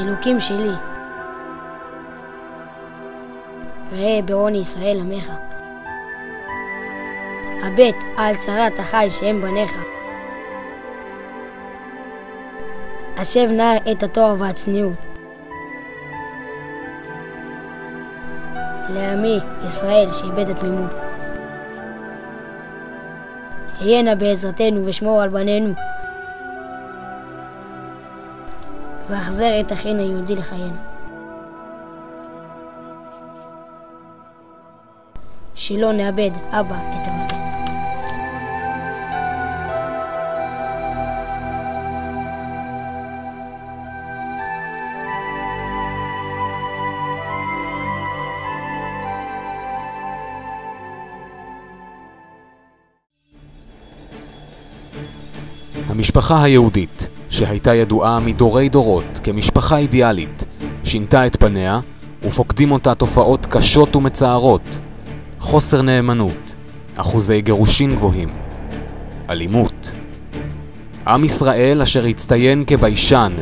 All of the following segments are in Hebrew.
אלוקים שלי, ראה בעוני ישראל עמך, הבט על צרת החי שהם בניך, השב נא את התואר והצניעות, לעמי ישראל שאיבד את תמימות. היה נא בעזרתנו ושמור על בנינו, והחזר את אחינו היהודי לחיינו. שלא נאבד, אבא, את תורתנו. המשפחה היהודית, שהייתה ידועה מדורי דורות כמשפחה אידיאלית, שינתה את פניה ופוקדים אותה תופעות קשות ומצערות, חוסר נאמנות, אחוזי גירושין גבוהים, אלימות. עם ישראל אשר הצטיין כביישן,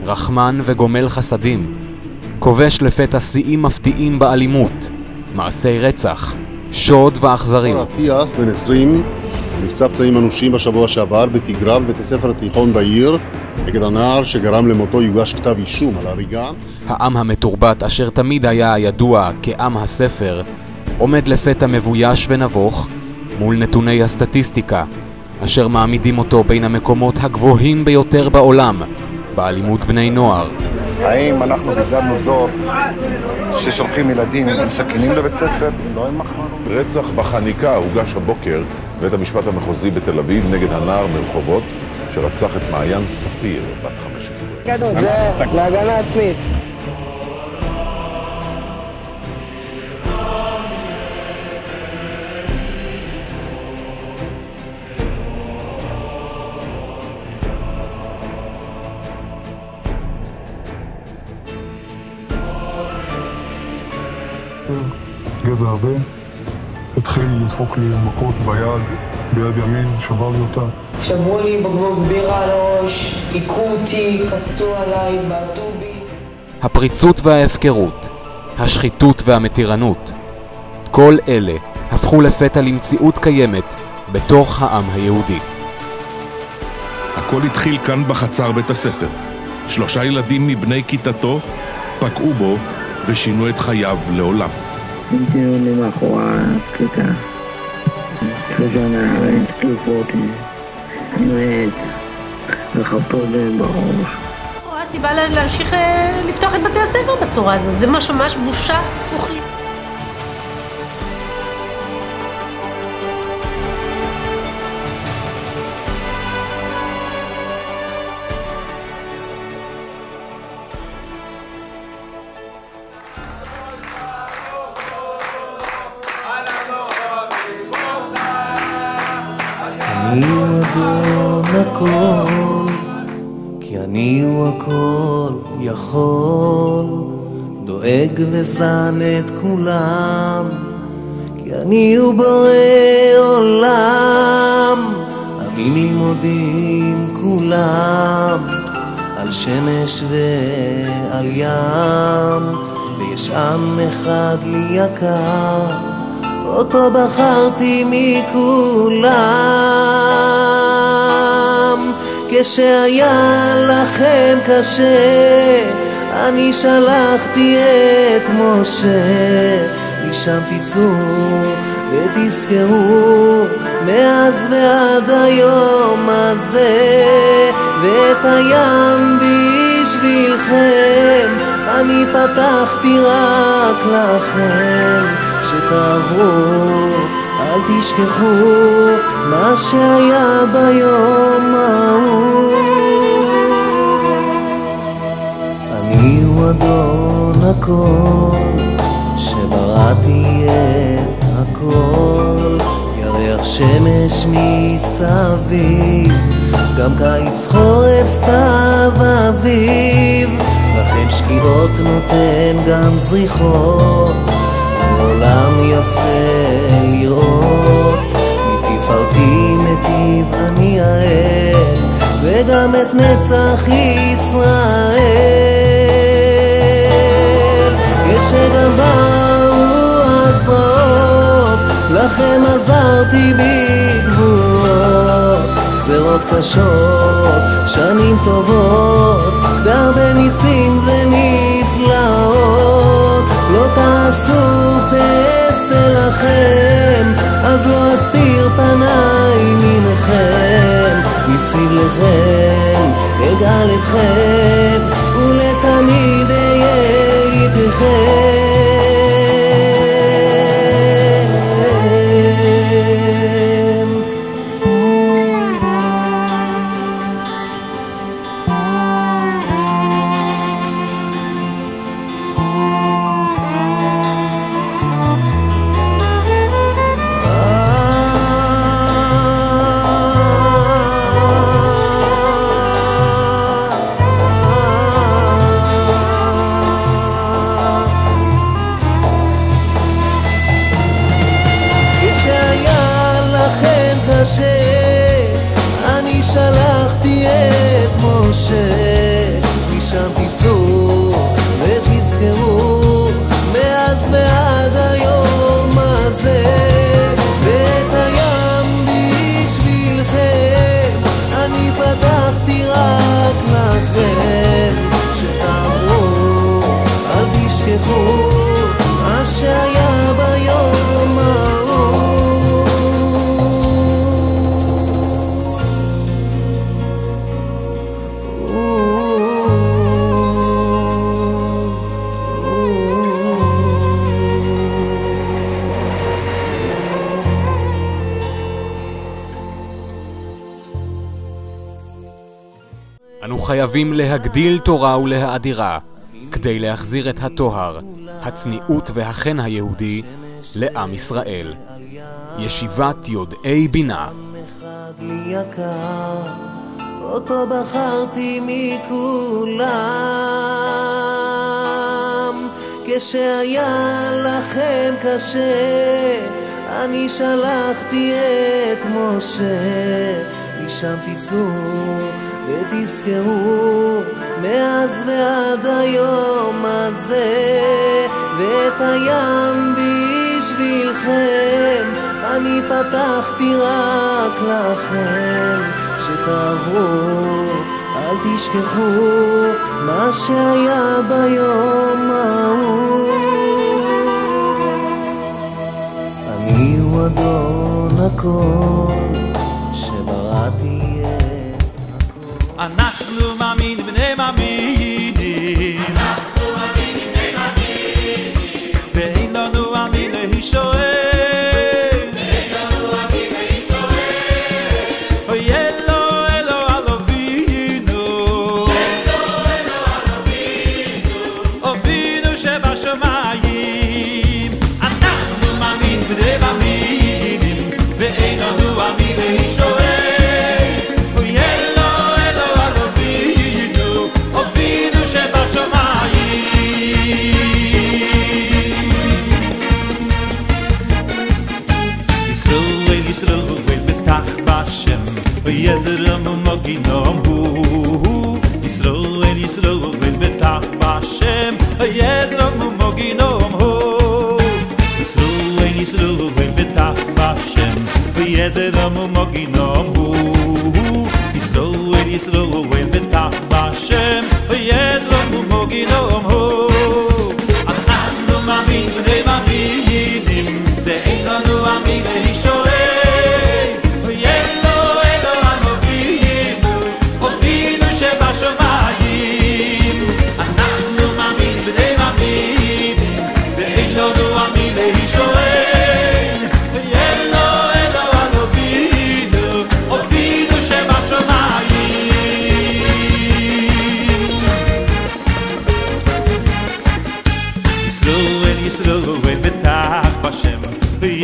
רחמן וגומל חסדים, כובש לפתע שיאים מפתיעים באלימות, מעשי רצח, שוד ואכזריות. אטיאס בן 20 נפצע פצעים אנושים בשבוע שעבר בתגרה בבית הספר התיכון בעיר. נגד הנער שגרם למותו יוגש כתב אישום על הריגה. העם המתורבת אשר תמיד היה ידוע כעם הספר עומד לפתע מבויש ונבוך מול נתוני הסטטיסטיקה אשר מעמידים אותו בין המקומות הגבוהים ביותר בעולם באלימות בני נוער. האם אנחנו גדלנו דור ששולחים ילדים עם סכינים לבית ספר? לא עם מחמר. רצח בחניקה הוגש הבוקר בבית המשפט המחוזי בתל אביב נגד הנער מרחובות שרצח את מעיין ספיר בת 15. גדול, זה להגנה עצמית. גזע עבה, התחיל לדפוק לי מכות ביד ימין, שבר לי אותה. שברו לי בקבוק בירה על הראש, עיקו אותי, קפצו עליי, בעטו בי. הפריצות וההפקרות, השחיתות והמתירנות, כל אלה הפכו לפתע למציאות קיימת בתוך העם היהודי. הכל התחיל כאן בחצר בית הספר. 3 ילדים מבני כיתתו פגעו בו ושינו את חייו לעולם. המתינו לי מאחורי הכיתה, 3 נערים תקפו אותי עם עץ וחפו לי בראש. הסיבה להמשיך לפתוח את בתי הספר בצורה הזאת, זה ממש בושה מוחלטת. אני אדון הכל, כי אני הוא הכל יכול, דואג וזן את כולם, כי אני הוא בורא עולם. עמים לי מודים כולם, על שמש ועל ים, ויש עם אחד לי יקר, אותו בחרתי מכולם. כשהיה לכם קשה, אני שלחתי את משה, משם תצאו ותזכרו מאז ועד היום הזה, ואת הים בשבילכם אני פתחתי רק לכם, שתעברו אל תשכחו מה שהיה ביום ההוא. אני הוא אדון הכל, שבראתי את הכל, ירח שמש מסביב, גם קיץ חורף סתיו אביב, לכן שקיעות נותן גם זריחות, עולם יפה לראות, מתפארתי מטיב אני האל, וגם את נצח ישראל. כשגם באו הזרועות, לכם עזרתי בגבורות. גזרות קשות, שנים טובות, בהרבה ניסים ונפלאות. לא תעשו פסל לכם, אז לא אסתיר פניי ממכם. ניסים לכם, אגאל אתכם, ולתמיד אהיה איתכם. אני שלחתי את משה, משם תצאו ותזכרו מאז ועד היום הזה. ואת הים בשבילכם אני פתחתי רק לכם, שתאמרו אל תשכחו מה שהיה ביום ההוא. אנו חייבים להגדיל תורה ולהאדירה כדי להחזיר את הטוהר, הצניעות והחן היהודי לעם ישראל. ישיבת יודעי בינה. אותו בחרתי מכולם, כשהיה לכם קשה אני שלחתי את משה. משם תצאו ותזכרו מאז ועד היום הזה. ואת הים בשבילכם אני פתחתי רק לכם, שתעברו אל תשכחו מה שהיה ביום ההוא. אני הוא אדון הכל שבראתי את הכל. אנחנו מאמינים בני מאמינים, אנחנו מאמינים בני מאמינים, ואין לנו אמין להישואל. יזרם ומגינם הוא ישראל ישראל בטח בשם. יזרם ומגינם הוא ישראל ישראל בטח בשם. יזרם ומגינם הוא ישראל ישראל בטח בשם. יזרם ומגינם הוא. אנחנו מאמינים בני מאמינים, ואין לנו אמין להישואל.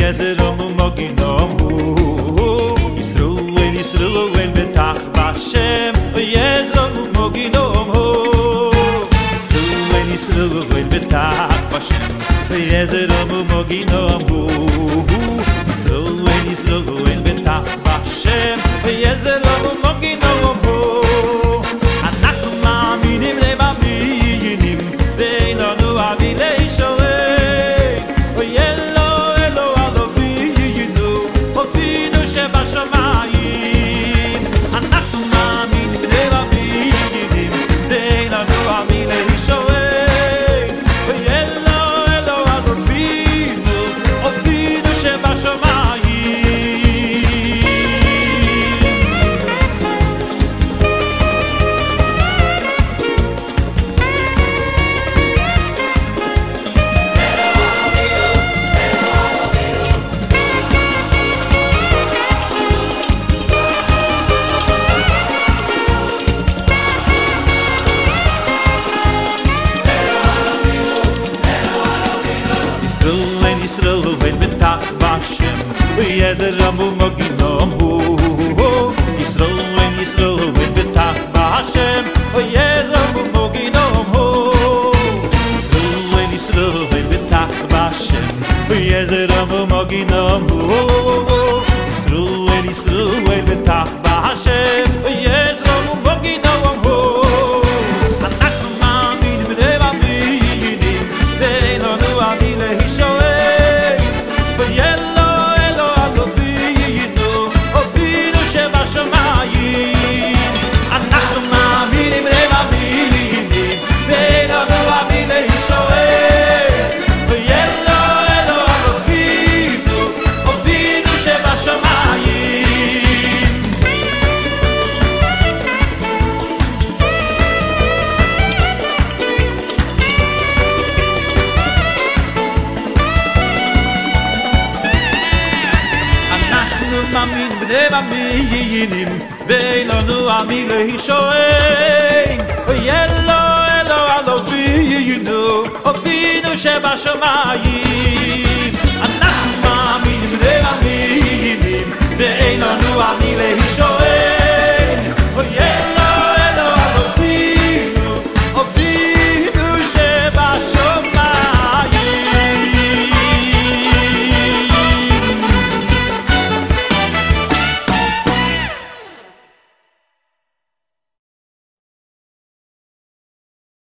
יזרם ומגינם הוא ישראל ישראל בטח בשם. יזרם ומגינם הוא ישראל ישראל בטח בשם. יזרם ומגינם הוא ישראל ישראל בטח בשם. יזרם ומגינם הוא יזרם ומוגינום ישרuen ישרuen בתח בהשם יזרם ומוגינום ישרuen ישרuen בתח בהשם יזרם ומוגינום ישרuen ישרuen בתח בהשם יזרם ומוגינום אנחנו מאמינים בדבר מאמינים ואין לנו אני להישואל ויאללה אלו אלוהינו אבינו שבשמיים אנחנו מאמינים ומאמינים ואין לנו אני להישואל ויאללה אלו אלוהינו אבינו שבשמיים מאמין בני מאמינים ואין לנו עמי להישואל ויאללה אלו אלוהינו אבינו שבשמיים